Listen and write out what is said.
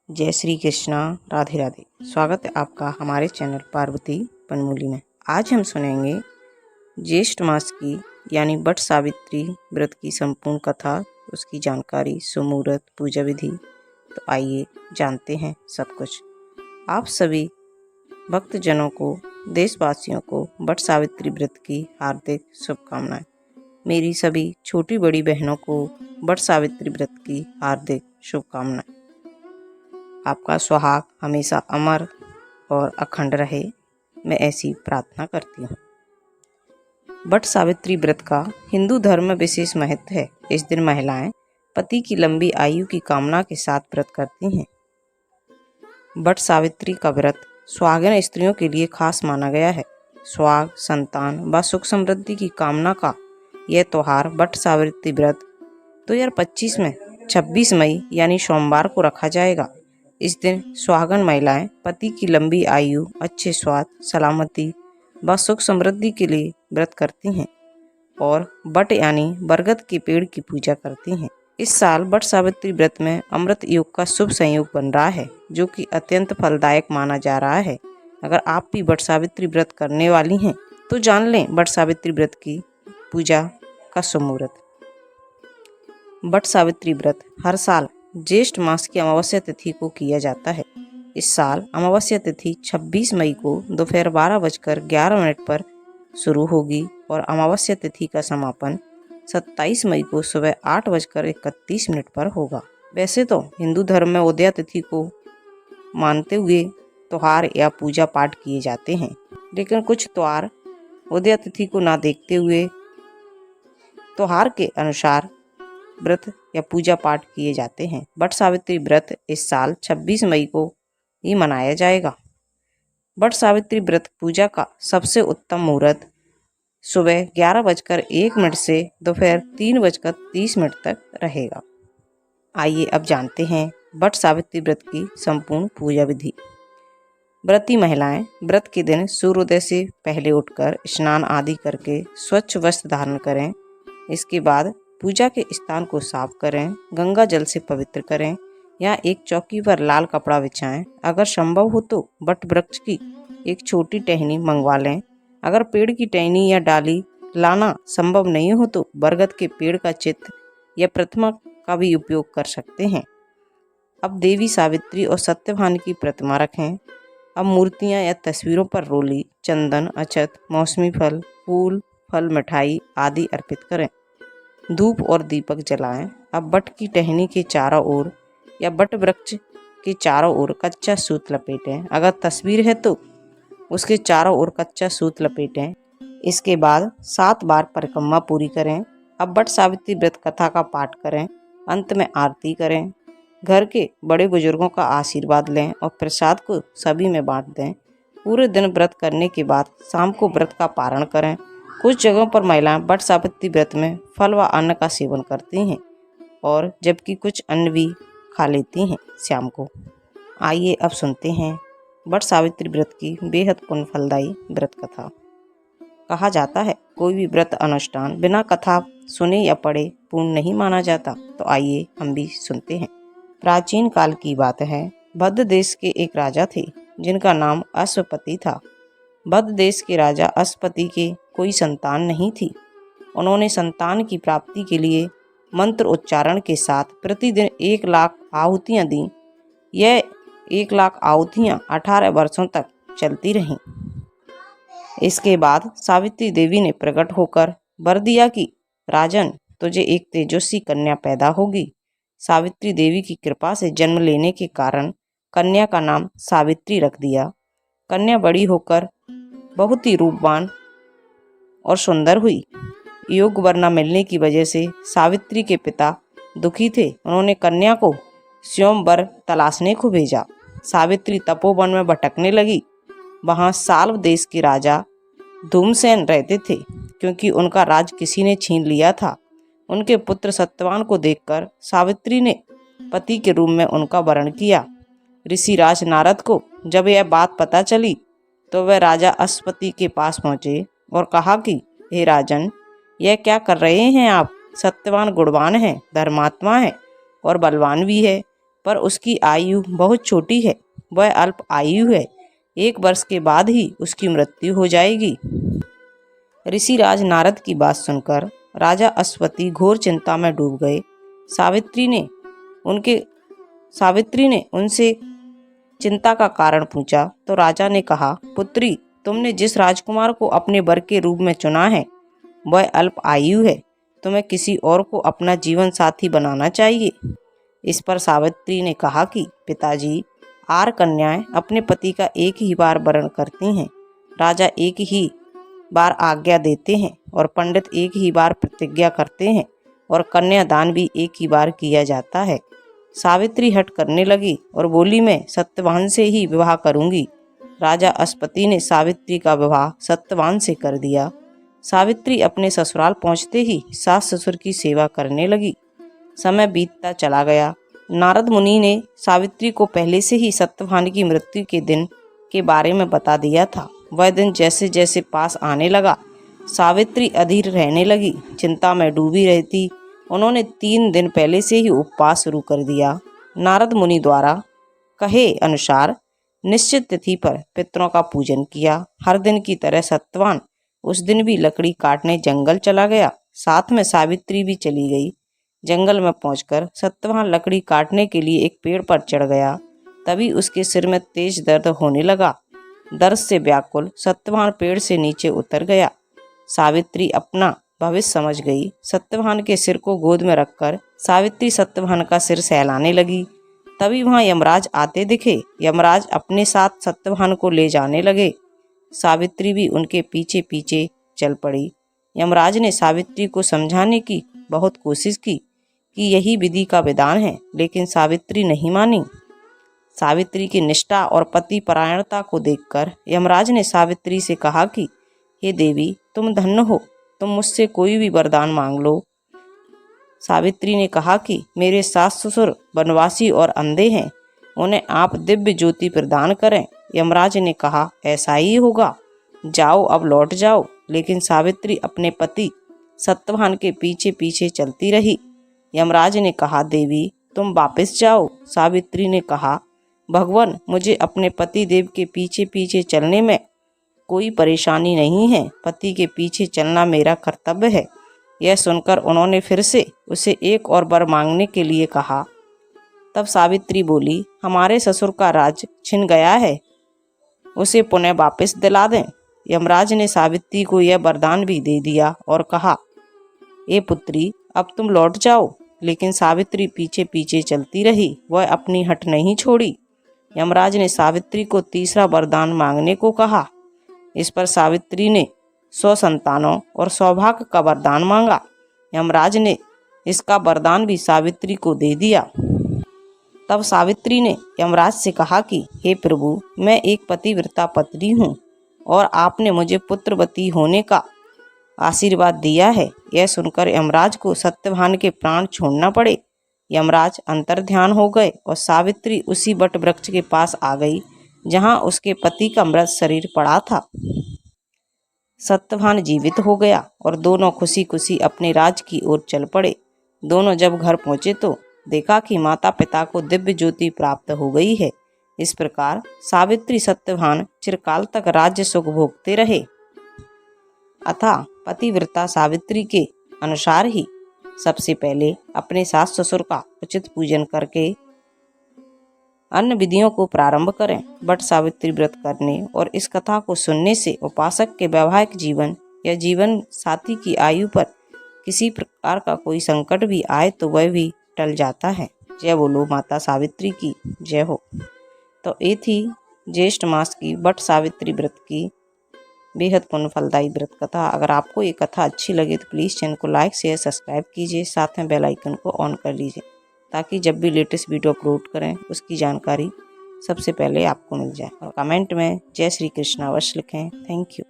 जय श्री कृष्णा। राधे राधे। स्वागत है आपका हमारे चैनल पार्वती पनमूली में। आज हम सुनेंगे ज्येष्ठ मास की यानी वट सावित्री व्रत की संपूर्ण कथा, उसकी जानकारी, सुमुहूर्त, पूजा विधि। तो आइए जानते हैं सब कुछ। आप सभी भक्तजनों को, देशवासियों को वट सावित्री व्रत की हार्दिक शुभकामनाएं। मेरी सभी छोटी बड़ी बहनों को वट सावित्री व्रत की हार्दिक शुभकामनाएं। आपका सुहाग हमेशा अमर और अखंड रहे, मैं ऐसी प्रार्थना करती हूँ। वट सावित्री व्रत का हिंदू धर्म में विशेष महत्व है। इस दिन महिलाएं पति की लंबी आयु की कामना के साथ व्रत करती हैं। वट सावित्री का व्रत सुहागिन स्त्रियों के लिए खास माना गया है। सुहाग, संतान व सुख समृद्धि की कामना का यह त्योहार वट सावित्री व्रत 2025 में 26 मई यानी सोमवार को रखा जाएगा। इस दिन सुहागन महिलाएं पति की लंबी आयु, अच्छे स्वास्थ्य, सलामती व सुख समृद्धि के लिए व्रत करती हैं और वट यानी बरगद के पेड़ की पूजा करती हैं। इस साल वट सावित्री व्रत में अमृत योग का शुभ संयोग बन रहा है, जो कि अत्यंत फलदायक माना जा रहा है। अगर आप भी वट सावित्री व्रत करने वाली हैं तो जान लें वट सावित्री व्रत की पूजा का सुमुहूर्त। वट सावित्री व्रत हर साल ज्येष्ठ मास की अमावस्या तिथि को किया जाता है। इस साल अमावस्या तिथि 26 मई को दोपहर 12:11 पर शुरू होगी और अमावस्या तिथि का समापन 27 मई को सुबह 8:31 पर होगा। वैसे तो हिंदू धर्म में उदया तिथि को मानते हुए त्योहार या पूजा पाठ किए जाते हैं, लेकिन कुछ त्योहार उदया तिथि को ना देखते हुए त्योहार के अनुसार व्रत या पूजा पाठ किए जाते हैं। वट सावित्री व्रत इस साल 26 मई को ही मनाया जाएगा। वट सावित्री व्रत पूजा का सबसे उत्तम मुहूर्त सुबह 11:01 से दोपहर 3:30 तक रहेगा। आइए अब जानते हैं वट सावित्री व्रत की संपूर्ण पूजा विधि। व्रती महिलाएं व्रत के दिन सूर्योदय से पहले उठकर स्नान आदि करके स्वच्छ वस्त्र धारण करें। इसके बाद पूजा के स्थान को साफ करें, गंगा जल से पवित्र करें या एक चौकी पर लाल कपड़ा बिछाएं। अगर संभव हो तो वट वृक्ष की एक छोटी टहनी मंगवा लें। अगर पेड़ की टहनी या डाली लाना संभव नहीं हो तो बरगद के पेड़ का चित्र या प्रतिमा का भी उपयोग कर सकते हैं। अब देवी सावित्री और सत्यभान की प्रतिमा रखें। अब मूर्तियां या तस्वीरों पर रोली, चंदन, अक्षत, मौसमी फल, फूल, फल, मिठाई आदि अर्पित करें। धूप और दीपक जलाएं। अब वट की टहनी के चारों ओर या वट वृक्ष के चारों ओर कच्चा सूत लपेटें। अगर तस्वीर है तो उसके चारों ओर कच्चा सूत लपेटें। इसके बाद 7 बार परिक्रमा पूरी करें। अब वट सावित्री व्रत कथा का पाठ करें। अंत में आरती करें। घर के बड़े बुजुर्गों का आशीर्वाद लें और प्रसाद को सभी में बांट दें। पूरे दिन व्रत करने के बाद शाम को व्रत का पारण करें। कुछ जगहों पर महिलाएं वट सावित्री व्रत में फल व अन्न का सेवन करती हैं और जबकि कुछ अन्न भी खा लेती हैं शाम को। आइए अब सुनते हैं वट सावित्री व्रत की बेहद पुण्य फलदायी व्रत कथा। कहा जाता है कोई भी व्रत अनुष्ठान बिना कथा सुने या पढ़े पूर्ण नहीं माना जाता। तो आइए हम भी सुनते हैं। प्राचीन काल की बात है। भद्द देश के एक राजा थे जिनका नाम अश्वपति था। भद्द देश के राजा अश्वपति के कोई संतान नहीं थी। उन्होंने संतान की प्राप्ति के लिए मंत्र उच्चारण के साथ प्रतिदिन 1 लाख आहुतियाँ दी। यह 1 लाख आहुतियाँ 18 वर्षों तक चलती रहीं। इसके बाद सावित्री देवी ने प्रकट होकर वर दिया कि राजन, तुझे एक तेजस्वी कन्या पैदा होगी। सावित्री देवी की कृपा से जन्म लेने के कारण कन्या का नाम सावित्री रख दिया। कन्या बड़ी होकर बहुत ही रूपवान और सुंदर हुई। योग्य वर न मिलने की वजह से सावित्री के पिता दुखी थे। उन्होंने कन्या को स्वयंवर तलाशने को भेजा। सावित्री तपोवन में भटकने लगी। वहां साल्व देश के राजा धूमसेन रहते थे। क्योंकि उनका राज किसी ने छीन लिया था, उनके पुत्र सत्यवान को देखकर सावित्री ने पति के रूप में उनका वरण किया। ऋषिराज नारद को जब यह बात पता चली तो वह राजा अश्वपति के पास पहुँचे और कहा कि हे राजन, यह क्या कर रहे हैं आप? सत्यवान गुणवान है, धर्मात्मा है और बलवान भी है। पर उसकी आयु बहुत छोटी है, वह अल्प आयु है। 1 वर्ष के बाद ही उसकी मृत्यु हो जाएगी। ऋषिराज नारद की बात सुनकर राजा अश्वति घोर चिंता में डूब गए। सावित्री ने उनसे चिंता का कारण पूछा तो राजा ने कहा, पुत्री, तुमने जिस राजकुमार को अपने वर के रूप में चुना है वह अल्प आयु है। तुम्हें किसी और को अपना जीवन साथी बनाना चाहिए। इस पर सावित्री ने कहा कि पिताजी, 8 कन्याएं अपने पति का एक ही बार वरण करती हैं। राजा एक ही बार आज्ञा देते हैं और पंडित एक ही बार प्रतिज्ञा करते हैं और कन्यादान भी एक ही बार किया जाता है। सावित्री हठ करने लगी और बोली, मैं सत्यवान से ही विवाह करूंगी। राजा अश्वति ने सावित्री का विवाह सत्यवान से कर दिया। सावित्री अपने ससुराल पहुंचते ही सास ससुर की सेवा करने लगी। समय बीतता चला गया। नारद मुनि ने सावित्री को पहले से ही सत्यवान की मृत्यु के दिन के बारे में बता दिया था। वह दिन जैसे जैसे पास आने लगा, सावित्री अधीर रहने लगी, चिंता में डूबी रहती। उन्होंने 3 दिन पहले से ही उपवास शुरू कर दिया। नारद मुनि द्वारा कहे अनुसार निश्चित तिथि पर पितरों का पूजन किया। हर दिन की तरह सत्यवान उस दिन भी लकड़ी काटने जंगल चला गया। साथ में सावित्री भी चली गई। जंगल में पहुंचकर सत्यवान लकड़ी काटने के लिए एक पेड़ पर चढ़ गया। तभी उसके सिर में तेज दर्द होने लगा। दर्द से व्याकुल सत्यवान पेड़ से नीचे उतर गया। सावित्री अपना भविष्य समझ गई। सत्यवान के सिर को गोद में रखकर सावित्री सत्यवान का सिर सहलाने लगी। तभी वहां यमराज आते दिखे। यमराज अपने साथ सत्यवान को ले जाने लगे। सावित्री भी उनके पीछे पीछे चल पड़ी। यमराज ने सावित्री को समझाने की बहुत कोशिश की कि यही विधि का विधान है, लेकिन सावित्री नहीं मानी। सावित्री की निष्ठा और पति परायणता को देखकर यमराज ने सावित्री से कहा कि हे देवी, तुम धन्य हो, तुम मुझसे कोई भी वरदान मांग लो। सावित्री ने कहा कि मेरे सास ससुर वनवासी और अंधे हैं, उन्हें आप दिव्य ज्योति प्रदान करें। यमराज ने कहा, ऐसा ही होगा, जाओ अब लौट जाओ। लेकिन सावित्री अपने पति सत्यवान के पीछे पीछे चलती रही। यमराज ने कहा, देवी तुम वापस जाओ। सावित्री ने कहा, भगवान, मुझे अपने पति देव के पीछे पीछे चलने में कोई परेशानी नहीं है। पति के पीछे चलना मेरा कर्तव्य है। यह सुनकर उन्होंने फिर से उसे एक और वर मांगने के लिए कहा। तब सावित्री बोली, हमारे ससुर का राज छिन गया है, उसे पुनः वापस दिला दें। यमराज ने सावित्री को यह वरदान भी दे दिया और कहा, ए पुत्री, अब तुम लौट जाओ। लेकिन सावित्री पीछे पीछे चलती रही। वह अपनी हठ नहीं छोड़ी। यमराज ने सावित्री को तीसरा वरदान मांगने को कहा। इस पर सावित्री ने 100 संतानों और सौभाग्य का वरदान मांगा। यमराज ने इसका वरदान भी सावित्री को दे दिया। तब सावित्री ने यमराज से कहा कि हे प्रभु, मैं एक पतिव्रता पत्नी हूँ और आपने मुझे पुत्रवती होने का आशीर्वाद दिया है। यह सुनकर यमराज को सत्यवान के प्राण छोड़ना पड़े। यमराज अंतर्ध्यान हो गए और सावित्री उसी वट वृक्ष के पास आ गई जहाँ उसके पति का मृत शरीर पड़ा था। सत्यवान जीवित हो गया और दोनों खुशी खुशी अपने राज की ओर चल पड़े। दोनों जब घर पहुंचे तो देखा कि माता पिता को दिव्य ज्योति प्राप्त हो गई है। इस प्रकार सावित्री सत्यवान चिरकाल तक राज्य सुख भोगते रहे। अतः पतिव्रता सावित्री के अनुसार ही सबसे पहले अपने सास ससुर का उचित पूजन करके अन्य विधियों को प्रारंभ करें। बट सावित्री व्रत करने और इस कथा को सुनने से उपासक के वैवाहिक जीवन या जीवन साथी की आयु पर किसी प्रकार का कोई संकट भी आए तो वह भी टल जाता है। जय बोलो माता सावित्री की जय हो। तो ये थी ज्येष्ठ मास की बट सावित्री व्रत की बेहद पुण्य फलदायी व्रत कथा। अगर आपको ये कथा अच्छी लगे तो प्लीज़ चैनल को लाइक शेयर सब्सक्राइब कीजिए, साथ में बेल आइकन को ऑन कर लीजिए ताकि जब भी लेटेस्ट वीडियो अपलोड करें उसकी जानकारी सबसे पहले आपको मिल जाए। और कमेंट में जय श्री कृष्ण अवश्य लिखें। Thank you.